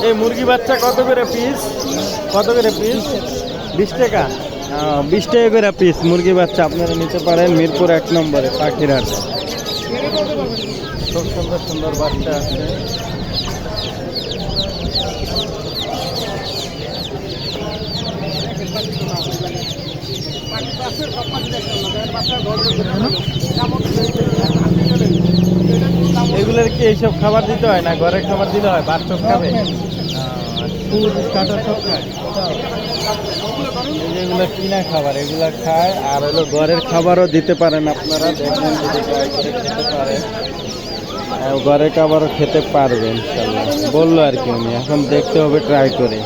এই মুরগি বাচ্চা কত করে পিস? কত করে পিস? 20 টাকা। 20 টাকা করে পিস মুরগি বাচ্চা আপনারা নিতে পারেন মিরপুর 1 নম্বরে পাখিরহাট। খুব সুন্দর সুন্দর বাচ্চা আছে। এগুলোর কি এইসব খাবার দিতে হয় না ঘরের খাবার দিতে হয়? বাচ্চা খাবে, যেগুলো কিনা খাবার এগুলা খায়, আর হলো ঘরের খাবারও দিতে পারেন আপনারা। দেখবেন যদি ট্রাই করে খেতে পারেন, ঘরের খাবারও খেতে পারবেন ইনশাল্লাহ। বললো আর কি উনি, এখন দেখতে হবে ট্রাই করে।